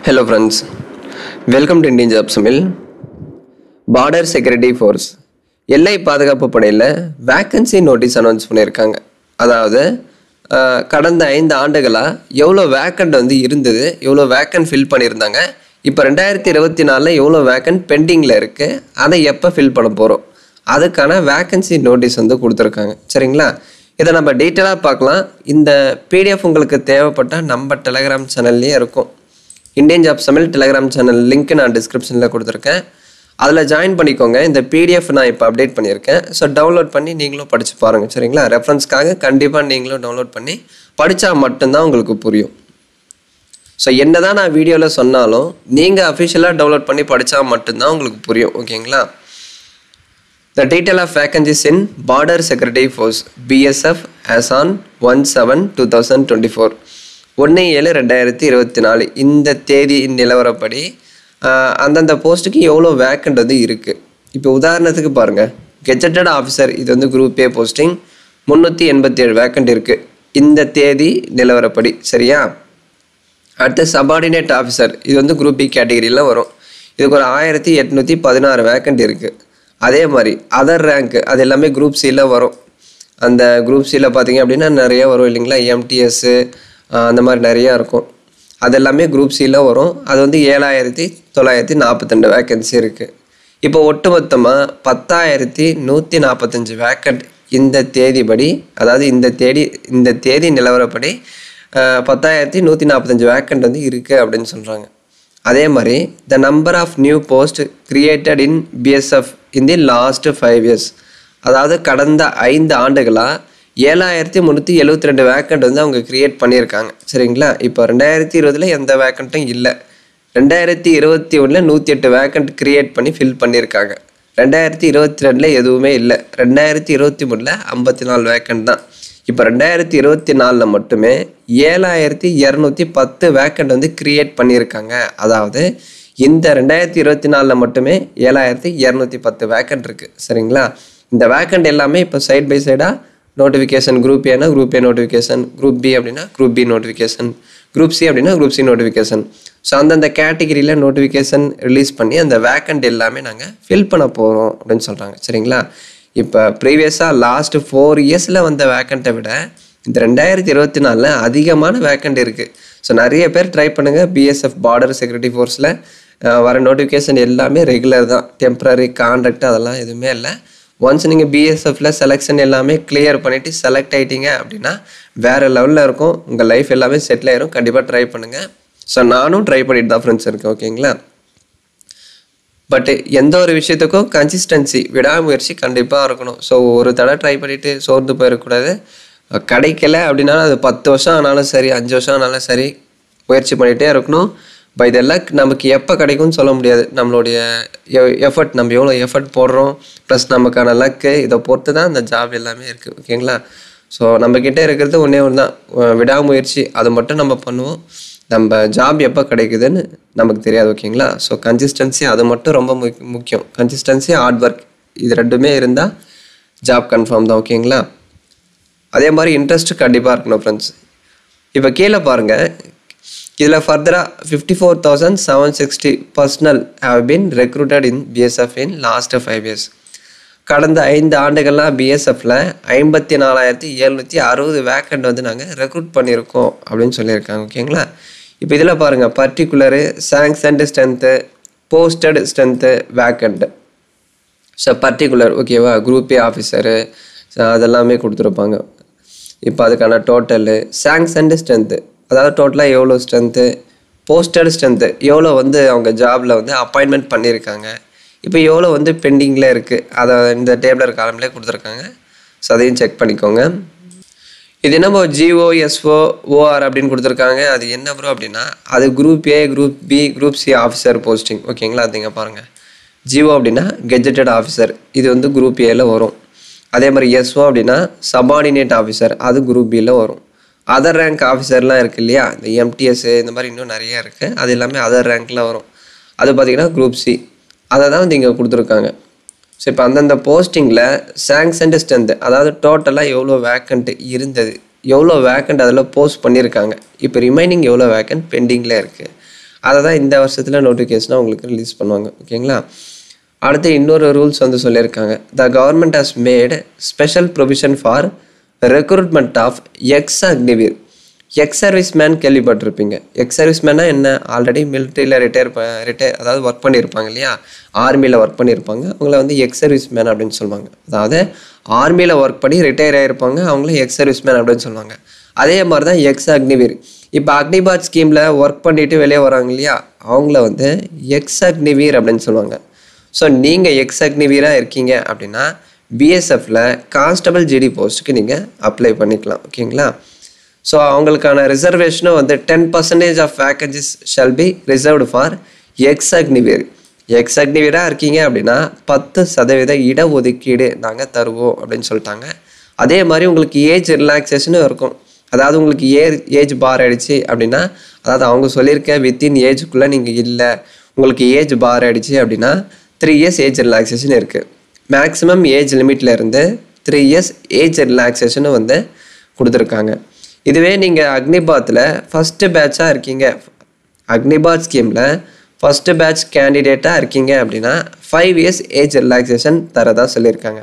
Hello friends, welcome to Indian Job Summil. Border security force எல்லை பாதுகாப்பு படையில் vacancy notice announce பண்ணியிருக்காங்க. அதாவது கடந்த 5 ஆண்டுகளாக எவ்வளோ வேக்கண்ட் இருந்தது, எவ்வளோ வேக்கண்ட் ஃபில் பண்ணியிருந்தாங்க, இப்போ 2024 எவ்வளோ வேக்கண்ட் பெண்டிங்கில் இருக்குது, அதை எப்போ ஃபில் பண்ண போகிறோம், அதுக்கான வேக்கன்சி நோட்டீஸ் கொடுத்துருக்காங்க. சரிங்களா, இதை நம்ம டீட்டெயிலாக பார்க்கலாம். இந்த பிடிஎஃப் உங்களுக்கு தேவைப்பட்டால் நம்ம டெலகிராம் சேனல்லையே இருக்கும். இந்தியன் ஜாப் சமையல் டெலகிராம் சேனல் லிங்க் நான் டிஸ்கிரிப்ஷனில் கொடுத்துருக்கேன். அதில் ஜாயின் பண்ணிக்கோங்க. இந்த பிடிஎஃப் நான் இப்போ அப்டேட் பண்ணியிருக்கேன். ஸோ டவுன்லோட் பண்ணி நீங்களும் படித்து பாருங்கள். சரிங்களா, ரெஃபரன்ஸ்க்காக கண்டிப்பாக நீங்களும் டவுன்லோட் பண்ணி படித்தா மட்டும்தான் உங்களுக்கு புரியும். ஸோ என்ன தான் நான் வீடியோவில் சொன்னாலும் நீங்கள் அஃபிஷியலாக டவுன்லோட் பண்ணி படித்தா மட்டும்தான் உங்களுக்கு புரியும். ஓகேங்களா. The detail of vacancies in Border Security Force BSF as on 1/7/2024 1/7/2024 இந்த தேதி நிலவரப்படி அந்தந்த போஸ்ட்டுக்கு எவ்வளோ வேக்கண்ட் இருக்குது. இப்போ உதாரணத்துக்கு பாருங்கள், கெஜெட்டட் ஆஃபீஸர் இது குரூப் ஏ போஸ்டிங் 387 வேக்கண்ட் இருக்குது இந்த தேதி நிலவரப்படி. சரியா, அடுத்து சபார்டினேட் ஆஃபீஸர் இது குரூப் பி கேட்டகரியில் வரும். இதுக்கு ஒரு 1816 வேக்கண்ட் இருக்குது. அதே மாதிரி அதர் ரேங்க் அது எல்லாமே குரூப் சியில் வரும். அந்த குரூப் சியில் பார்த்தீங்க அப்படின்னா நிறைய வரும் இல்லைங்களா, எம்டிஎஸ்ஸு அந்த மாதிரி நிறையா இருக்கும். அது எல்லாமே குரூப் சியில் வரும். அது 7942 வேக்கன்சி இருக்குது. இப்போ ஒட்டுமொத்தமாக 10,145 வேக்கண்ட் இந்த தேதிப்படி, அதாவது இந்த தேதி நிலவரப்படி 10,145 வேக்கண்ட் இருக்குது அப்படின்னு சொல்கிறாங்க. அதே மாதிரி the number of new post created in BSF in the last 5 years, அதாவது கடந்த 5 ஆண்டுகளாக 7,372 வேக்கண்ட் அவங்க கிரியேட் பண்ணியிருக்காங்க. சரிங்களா, இப்போ 2020 எந்த வேக்கண்ட்டும் இல்லை. 2021 108 வேக்கண்ட் கிரியேட் பண்ணி ஃபில் பண்ணியிருக்காங்க. 2022 எதுவுமே இல்லை. 2023 54 வேக்கண்ட் தான். இப்போ 2024 மட்டுமே 7,210 வேக்கண்ட் கிரியேட் பண்ணியிருக்காங்க. அதாவது இந்த 2024 மட்டுமே 7,210 வேக்கண்ட் இருக்குது. சரிங்களா, இந்த வேக்கண்ட் எல்லாமே இப்போ சைட் பை சைடாக நோட்டிஃபிகேஷன், குரூப் ஏன்னா group A notification, group B அப்படின்னா group B notification, group C அப்படின்னா குரூப் சி நோட்டிஃபிகேஷன். ஸோ அந்தந்த கேட்டகிரியில் நோட்டிஃபிகேஷன் ரிலீஸ் பண்ணி அந்த வேக்கண்ட் எல்லாமே நாங்கள் ஃபில் பண்ண போகிறோம் அப்படின்னு சொல்கிறாங்க. சரிங்களா, இப்போ ப்ரீவியஸாக லாஸ்ட் 4 இயர்ஸில் வந்த வேக்கண்ட்டை விட இந்த 2024 அதிகமான வேக்கண்ட் இருக்குது. ஸோ நிறைய பேர் ட்ரை பண்ணுங்கள். பிஎஸ்எஃப் பார்டர் செக்யூரிட்டி ஃபோர்ஸில் வர நோட்டிஃபிகேஷன் எல்லாமே ரெகுலர் தான், டெம்ப்ரரி கான்ட்ராக்ட் அதெல்லாம் எதுவுமே இல்லை. ஒன்ஸ் நீங்கள் பிஎஸ்எஃப்ல செலெக்ஷன் எல்லாமே கிளியர் பண்ணிவிட்டு செலக்ட் ஆகிட்டீங்க அப்படின்னா வேறு லெவலில் இருக்கும். உங்கள் லைஃப் எல்லாமே செட்டில் ஆயிரும். கண்டிப்பாக ட்ரை பண்ணுங்கள். ஸோ நானும் ட்ரை பண்ணிட்டு தான் ஃப்ரெண்ட்ஸ் இருக்கேன். ஓகேங்களா, பட் எந்த ஒரு விஷயத்துக்கும் கன்சிஸ்டன்சி, விடாமுயற்சி கண்டிப்பாக இருக்கணும். ஸோ ஒரு தடவை ட்ரை பண்ணிவிட்டு சோர்ந்து போயிடக்கூடாது. கிடைக்கல அப்படின்னா அது 10 வருஷம் ஆனாலும் சரி, 5 வருஷம் ஆனாலும் சரி, முயற்சி பண்ணிகிட்டே இருக்கணும். இப்போ இதெல்லாம் நமக்கு எப்போ கிடைக்கும்னு சொல்ல முடியாது. நம்மளுடைய எஃபர்ட், நம்ம எவ்வளோ எஃபர்ட் போடுறோம், ப்ளஸ் நமக்கான லக்கு, இதை பொறுத்து தான் அந்த ஜாப் எல்லாமே இருக்குது. ஓகேங்களா, ஸோ நம்மக்கிட்ட இருக்கிறது ஒன்றே ஒன்று தான், விடாமுயற்சி. அது மட்டும் நம்ம பண்ணுவோம். நம்ம ஜாப் எப்போ கிடைக்குதுன்னு நமக்கு தெரியாது. ஓகேங்களா, ஸோ கன்சிஸ்டன்சி அது மட்டும் ரொம்ப முக்கியம். கன்சிஸ்டன்சி, ஹார்ட் ஒர்க், இது ரெண்டுமே இருந்தால் ஜாப் கன்ஃபார்ம் தான். ஓகேங்களா, அதே மாதிரி இன்ட்ரெஸ்ட் கண்டிப்பாக இருக்கணும் ஃப்ரெண்ட்ஸ். இப்போ கீழே பாருங்கள், இதில் ஃபர்தராக 54,760 personal have been recruited in BSF in last 5 years. கடந்த 5 ஆண்டுகள்லாம் பிஎஸ்எஃப்பில் 54,760 வேக்கண்ட் நாங்கள் ரெக்ரூட் பண்ணியிருக்கோம் அப்படின்னு சொல்லியிருக்காங்க. ஓகேங்களா, இப்போ இதில் பாருங்கள், particular, sanctioned strength, posted strength, vacant. So particular ஓகேவா, குரூப் ஏ ஆஃபீஸரு அதெல்லாமே கொடுத்துருப்பாங்க. இப்போ அதுக்கான டோட்டலு, சாங்ஷன்டு ஸ்ட்ரென்த்து அதாவது டோட்டலாக எவ்வளோ ஸ்ட்ரென்த்து, போஸ்டட் ஸ்ட்ரென்த்து எவ்வளோ அவங்க ஜாபில் அப்பாயின்மெண்ட் பண்ணியிருக்காங்க, இப்போ எவ்வளோ பெண்டிங்கில் இருக்குது, அதை இந்த டேபிளர் காலம்லேயே கொடுத்துருக்காங்க. ஸோ அதையும் செக் பண்ணிக்கோங்க. இது என்ன ஜிஓ எஸ்ஓ ஓஆர் அப்படின்னு கொடுத்துருக்காங்க. அது என்ன ப்ரோ அப்படின்னா, அது group A, group B, group C officer posting. ஓகேங்களா, அதுங்க பாருங்கள், ஜிஓ அப்படின்னா கெஜெட்டட் ஆஃபீஸர், இது குரூப் ஏல வரும். அதே மாதிரி எஸ்ஓ அப்படின்னா சபார்டினேட் ஆஃபீஸர், அது குரூப் பியில் வரும். அதர் ரேங்க் ஆஃபீஸர்லாம் இருக்குது இல்லையா, இந்த எம்டிஎஸ்ஸு இந்த மாதிரி இன்னும் நிறையா இருக்குது, அது எல்லாமே அதர் ரேங்க்கில் வரும். அது பார்த்திங்கன்னா குரூப் சி, அதை தான் இங்கே கொடுத்துருக்காங்க. ஸோ இப்போ அந்தந்த போஸ்டிங்கில் சாங்ஷன்டு ஸ்ட்ரென்த்து, அதாவது டோட்டலாக எவ்வளோ வேக்கண்ட் இருந்தது, எவ்வளோ வேக்கண்ட் அதில் போஸ்ட் பண்ணியிருக்காங்க, இப்போ ரிமைனிங் எவ்வளோ வேக்கண்ட் பெண்டிங்கில் இருக்குது, அதை தான் இந்த வருஷத்தில் நோட்டிஃபிகேஷனாக உங்களுக்கு ரிலீஸ் பண்ணுவாங்க. ஓகேங்களா? அடுத்து இன்னொரு ரூல்ஸ் வந்து சொல்லியிருக்காங்க. The government has made special provision for recruitment of ex Agniveer. Ex service man கேள்விப்பட்டிருப்பீங்க. எக்ஸ் சர்வீஸ் மேனா என்ன? ஆல்ரெடி மிலிட்ரியில் ரிட்டையர் அதாவது ஒர்க் பண்ணியிருப்பாங்க இல்லையா, ஆர்மியில் ஒர்க் பண்ணியிருப்பாங்க, அவங்கள வந்து எக்ஸ் சர்வீஸ் மேன் அப்படின்னு சொல்லுவாங்க. அதாவது ஆர்மியில் ஒர்க் பண்ணி ரிட்டையர் ஆகிருப்பாங்க, அவங்கள எக்ஸ் சர்வீஸ் மேன் அப்படின்னு சொல்லுவாங்க. அதே மாதிரி தான் எக்ஸ் அக்னிவீர். இப்போ அக்னிபாத் ஸ்கீமில் ஒர்க் பண்ணிவிட்டு வெளியே வராங்க இல்லையா, அவங்கள வந்து எக்ஸ் அக்னிவீர் அப்படின்னு சொல்லுவாங்க. ஸோ நீங்கள் எக்ஸ் அக்னிவீராக இருக்கீங்க அப்படின்னா பிஎஸ்எஃப்பில் கான்ஸ்டபிள் ஜிடி போஸ்ட்டுக்கு நீங்கள் அப்ளை பண்ணிக்கலாம். ஓகேங்களா? ஸோ அவங்களுக்கான ரிசர்வேஷனும் வந்து 10% of vacancies shall be reserved for ex Agniveer. Ex அக்னிவீராக இருக்கீங்க அப்படின்னா 10% இடஒதுக்கீடு நாங்கள் தருவோம் அப்படின்னு சொல்லிட்டாங்க. அதே மாதிரி உங்களுக்கு ஏஜ் ரிலாக்ஸேஷனும் இருக்கும். அதாவது உங்களுக்கு ஏஜ் பார் ஆகிடுச்சு அப்படின்னா, அதாவது அவங்க சொல்லியிருக்க வித்தின் ஏஜுக்குள்ளே நீங்கள் இல்லை, உங்களுக்கு ஏஜ் பார் ஆகிடுச்சு அப்படின்னா 3 years ஏஜ் ரிலாக்ஸேஷன் இருக்குது. மேக்ஸிமம் ஏஜ் லிமிட்டில் இருந்து 3 years ஏஜ் ரிலாக்ஸேஷனும் வந்து கொடுத்துருக்காங்க. இதுவே நீங்கள் அக்னிபாத்தில் ஃபஸ்ட்டு பேட்சாக இருக்கீங்க, அக்னிபாத் ஸ்கீமில் ஃபஸ்ட்டு பேட்ச் கேண்டிடேட்டாக இருக்கீங்க அப்படின்னா 5 years ஏஜ் ரிலாக்ஸேஷன் தரதாக சொல்லியிருக்காங்க.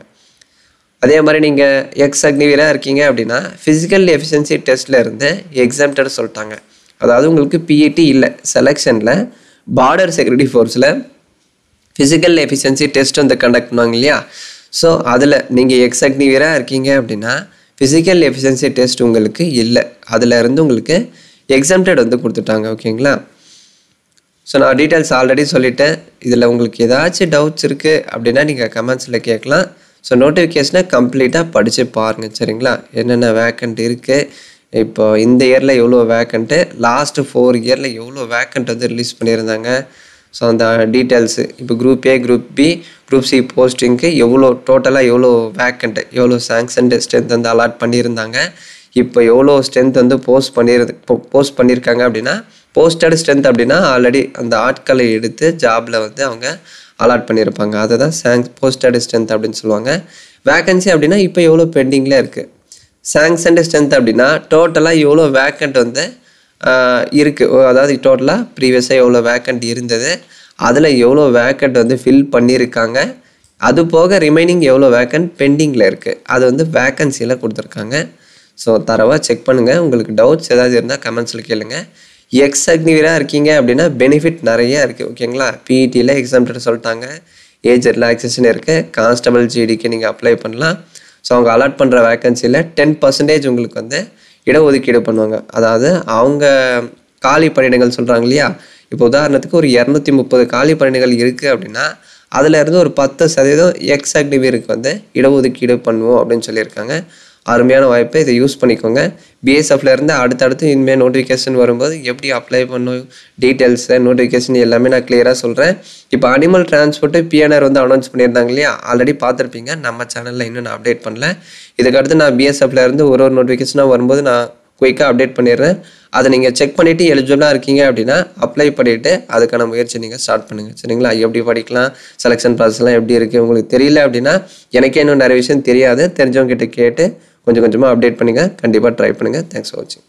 அதே மாதிரி நீங்கள் எக்ஸ் அக்னிவீராக இருக்கீங்க அப்படின்னா ஃபிசிக்கல் எஃபிஷியன்சி டெஸ்ட்டில் இருந்து எக்ஸாம்டட் சொல்லிட்டாங்க. அதாவது உங்களுக்கு பிஇடி இல்லை, செலெக்ஷனில் பார்டர் செக்யூரிட்டி ஃபோர்ஸில் ஃபிசிக்கல் எஃபிஷியன்சி டெஸ்ட் வந்து கண்டக்ட் பண்ணுவாங்க இல்லையா, ஸோ அதில் நீங்கள் எக்ஸ் அக்னிவீராக இருக்கீங்க அப்படின்னா ஃபிசிக்கல் எஃபிஷியன்சி டெஸ்ட் உங்களுக்கு இல்லை, அதில் இருந்து உங்களுக்கு எக்ஸாம்டட் வந்து கொடுத்துட்டாங்க. ஓகேங்களா? ஸோ நான் டீட்டெயில்ஸ் ஆல்ரெடி சொல்லிட்டேன். இதில் உங்களுக்கு ஏதாச்சும் டவுட்ஸ் இருக்குது அப்படின்னா நீங்கள் கமெண்ட்ஸில் கேட்கலாம். ஸோ நோட்டிஃபிகேஷனை கம்ப்ளீட்டாக படித்து பாருங்கள். சரிங்களா? என்னென்ன வேக்கண்ட் இருக்குது, இப்போ இந்த இயரில் எவ்வளோ வேக்கண்ட்டு, லாஸ்ட்டு 4 years எவ்வளோ வேக்கண்ட் வந்து ரிலீஸ் பண்ணியிருந்தாங்க, ஸோ அந்த டீட்டெயில்ஸு இப்போ group A, group B, group C போஸ்டிங்க்கு எவ்வளோ டோட்டலாக எவ்வளோ வேக்கண்ட்டு, எவ்வளோ சாங்ஷன்டு ஸ்ட்ரென்த் வந்து அலாட் பண்ணியிருந்தாங்க, இப்போ எவ்வளோ ஸ்ட்ரென்த் வந்து போஸ்ட் பண்ணியிருக்காங்க அப்படின்னா, போஸ்டட் ஸ்ட்ரென்த் அப்படின்னா ஆல்ரெடி அந்த ஆட்களை எடுத்து ஜாபில் வந்து அவங்க அலாட் பண்ணியிருப்பாங்க, அதை தான் போஸ்டட் ஸ்ட்ரென்த் அப்படின்னு சொல்லுவாங்க. வேக்கன்சி அப்படின்னா இப்போ எவ்வளோ பெண்டிங்கில் இருக்குது. சாங்ஷன்டு ஸ்ட்ரென்த் அப்படின்னா டோட்டலாக எவ்வளோ வேக்கண்ட் வந்து இருக்குது, அதாவது டோட்டலாக ப்ரீவியஸாக எவ்வளோ வேக்கண்ட் இருந்தது, அதில் எவ்வளோ வேக்கண்ட் வந்து ஃபில் பண்ணியிருக்காங்க, அது போக ரிமைனிங் எவ்வளோ வேக்கண்ட் பெண்டிங்கில் இருக்குது, அது வந்து வேக்கன்சியில் கொடுத்துருக்காங்க. ஸோ தரவாக செக் பண்ணுங்கள். உங்களுக்கு டவுட்ஸ் ஏதாவது இருந்தால் கமெண்ட்ஸில் கேளுங்க. எக்ஸ் அக்னிவீராக இருக்கீங்க அப்படின்னா பெனிஃபிட் நிறையா இருக்குது. ஓகேங்களா? பிஇடியில் எக்ஸாம்டட் சொல்லிட்டாங்க, ஏஜ் ரிலாக்ஸேஷன் இருக்குது, கான்ஸ்டபிள் ஜிடிக்கு நீங்கள் அப்ளை பண்ணலாம். ஸோ அவங்க அலாட் பண்ணுற வேக்கன்சியில் 10% உங்களுக்கு வந்து இடஒதுக்கீடு பண்ணுவாங்க. அதாவது அவங்க காலி பணியிடங்கள் சொல்கிறாங்க இல்லையா, இப்போ உதாரணத்துக்கு ஒரு 230 காலி பணியிடங்கள் இருக்குது அப்படின்னா அதில் இருந்து ஒரு 10% எக்ஸ் அக்னிவீருக்கு வந்து இடஒதுக்கீடு பண்ணுவோம் அப்படின்னு சொல்லியிருக்காங்க. அருமையான வாய்ப்பு, இதை யூஸ் பண்ணிக்கோங்க. பிஎஸ்எஃப்ல இருந்து அடுத்தடுத்து இனிமேல் நோட்டிஃபிகேஷன் வரும்போது எப்படி அப்ளை பண்ணும், டீட்டெயில்ஸு, நோட்டிஃபிகேஷன் எல்லாமே நான் கிளியராக சொல்கிறேன். இப்போ அனிமல் டிரான்ஸ்போர்ட்டு பிஎன்ஆர் வந்து அனௌன்ஸ் பண்ணியிருந்தாங்க இல்லையா, ஆல்ரெடி பார்த்துருப்பீங்க. நம்ம சேனலில் இன்னும் நான் அப்டேட் பண்ணல. இதுக்கடுத்து நான் பிஎஸ்எஃப்ல இருந்து ஒரு நோட்டிஃபிகேஷனாக வரும்போது நான் குயிக்காக அப்டேட் பண்ணிடுறேன். அதை நீங்கள் செக் பண்ணிவிட்டு எலிஜிபிளாக இருக்கீங்க அப்படின்னா அப்ளை பண்ணிவிட்டு அதுக்கான முயற்சி நீங்கள் ஸ்டார்ட் பண்ணுங்கள். சரிங்களா? எப்படி படிக்கலாம், செலெக்ஷன் ப்ராசஸ்லாம் எப்படி இருக்குது உங்களுக்கு தெரியல அப்படின்னா, எனக்கே இன்னும் நிறைய விஷயம் தெரியாது, தெரிஞ்சவங்க கிட்ட கேட்டு கொஞ்சம் கொஞ்சமாக அப்டேட் பண்ணுங்கள். கண்டிப்பாக ட்ரை பண்ணுங்கள். தேங்க்ஸ் ஃபார் வாட்சிங்.